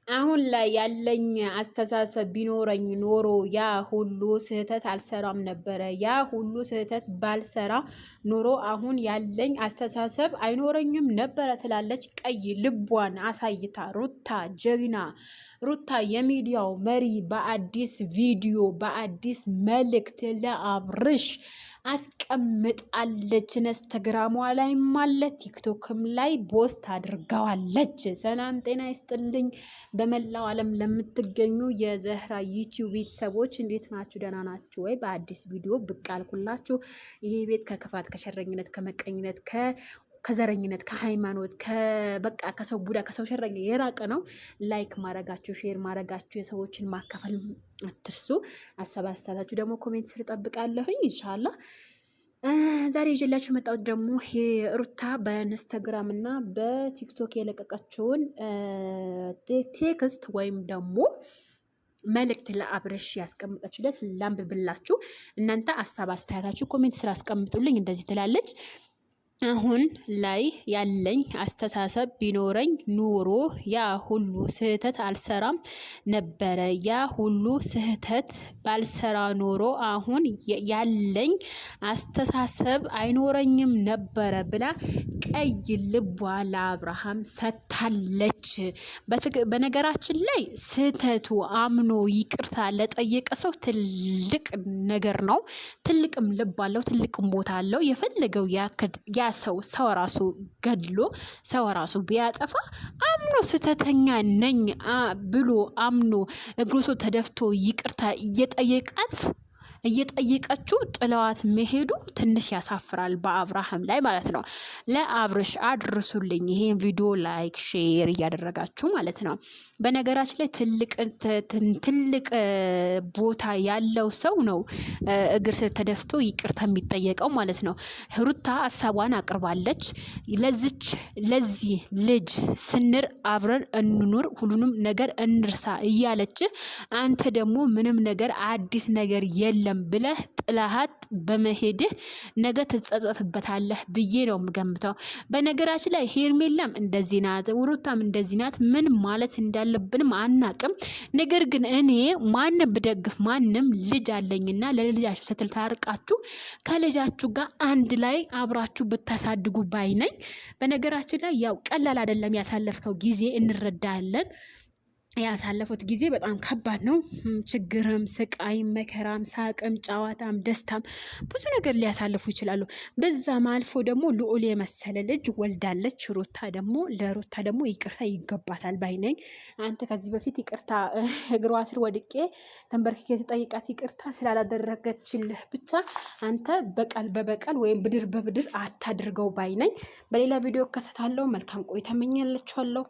አሁን ላይ ያለኝ አስተሳሰብ ቢኖረኝ ኖሮ ያ ሁሉ ስህተት አልሰራም ነበረ። ያ ሁሉ ስህተት ባልሰራ ኖሮ አሁን ያለኝ አስተሳሰብ አይኖረኝም ነበረ ትላለች። ቀይ ልቧን አሳይታ ሩታ ጀግና፣ ሩታ የሚዲያው መሪ በአዲስ ቪዲዮ በአዲስ መልእክት ለአብርሽ አስቀምጣለች። ኢንስታግራሟ ላይም አለ ቲክቶክም ላይ ፖስት አድርገዋለች። ሰላም ጤና ይስጥልኝ በመላው ዓለም ለምትገኙ የዘህራ ዩቲዩብ ቤተሰቦች እንዴት ናችሁ? ደህና ናችሁ ወይ? በአዲስ ቪዲዮ ብቅ አልኩላችሁ። ይሄ ቤት ከክፋት፣ ከሸረኝነት፣ ከመቀኝነት፣ ከዘረኝነት፣ ከሃይማኖት፣ በቃ ከሰው ቡዳ፣ ከሰው ሸረኛ የራቀ ነው። ላይክ ማድረጋችሁ፣ ሼር ማድረጋችሁ፣ የሰዎችን ማካፈል አትርሱ። ሀሳብ አስተያየታችሁ ደግሞ ኮሜንት ስር እጠብቃለሁኝ ኢንሻአላህ። ዛሬ ይዤላችሁ የመጣሁት ደግሞ ሩታ በኢንስታግራም እና በቲክቶክ የለቀቀችውን ቴክስት ወይም ደግሞ መልእክት ለአብርሽ ያስቀምጠችለት ላንብብላችሁ። እናንተ ሀሳብ አስተያየታችሁ ኮሜንት ስራ አስቀምጡልኝ። እንደዚህ ትላለች። አሁን ላይ ያለኝ አስተሳሰብ ቢኖረኝ ኑሮ ያ ሁሉ ስህተት አልሰራም ነበረ። ያ ሁሉ ስህተት ባልሰራ ኖሮ አሁን ያለኝ አስተሳሰብ አይኖረኝም ነበረ ብላ ቀይ ልቧ ለአብርሃም ሰጥታለች። በነገራችን ላይ ስህተቱ አምኖ ይቅርታ ለጠየቀ ሰው ትልቅ ነገር ነው። ትልቅም ልብ አለው፣ ትልቅም ቦታ አለው። የፈለገው ያ ሰው ራሱ ገድሎ ሰው ራሱ ቢያጠፋ አምኖ ስህተተኛ ነኝ ብሎ አምኖ እግሩ ሰው ተደፍቶ ይቅርታ እየጠየቀችው ጥለዋት መሄዱ ትንሽ ያሳፍራል፣ በአብርሃም ላይ ማለት ነው። ለአብርሽ አድርሱልኝ ይሄን ቪዲዮ ላይክ ሼር እያደረጋችሁ ማለት ነው። በነገራችን ላይ ትልቅ ቦታ ያለው ሰው ነው እግር ስር ተደፍቶ ይቅርታ የሚጠየቀው ማለት ነው። ሩታ ሀሳቧን አቅርባለች። ለዚህ ልጅ ስንር አብረን እንኑር፣ ሁሉንም ነገር እንርሳ እያለች አንተ ደግሞ ምንም ነገር አዲስ ነገር የለም ብለህ ጥላሃት በመሄድህ ነገ ትጸጸትበታለህ ብዬ ነው የምገምተው። በነገራችን ላይ ሄርሜላም እንደዚህ ናት፣ ሩታም እንደዚህ ናት። ምን ማለት እንዳለብንም አናቅም። ነገር ግን እኔ ማንም ብደግፍ ማንም ልጅ አለኝና ለልጃችሁ ስትል ታርቃችሁ ከልጃችሁ ጋር አንድ ላይ አብራችሁ ብታሳድጉ ባይ ነኝ። በነገራችን ላይ ያው ቀላል አይደለም ያሳለፍከው ጊዜ እንረዳለን። ያሳለፉት ጊዜ በጣም ከባድ ነው። ችግርም፣ ስቃይም፣ መከራም፣ ሳቅም፣ ጨዋታም፣ ደስታም ብዙ ነገር ሊያሳልፉ ይችላሉ። በዛም አልፎ ደግሞ ልዑል የመሰለ ልጅ ወልዳለች። ለሩታ ደግሞ ይቅርታ ይገባታል ባይ ነኝ። አንተ ከዚህ በፊት ይቅርታ እግሯ ስር ወድቄ ተንበርክኬ ስጠይቃት ይቅርታ ስላላደረገችልህ ብቻ አንተ በቀል በበቀል ወይም ብድር በብድር አታድርገው ባይ ነኝ። በሌላ ቪዲዮ እከሰታለሁ። መልካም ቆይታ እመኛላችኋለሁ።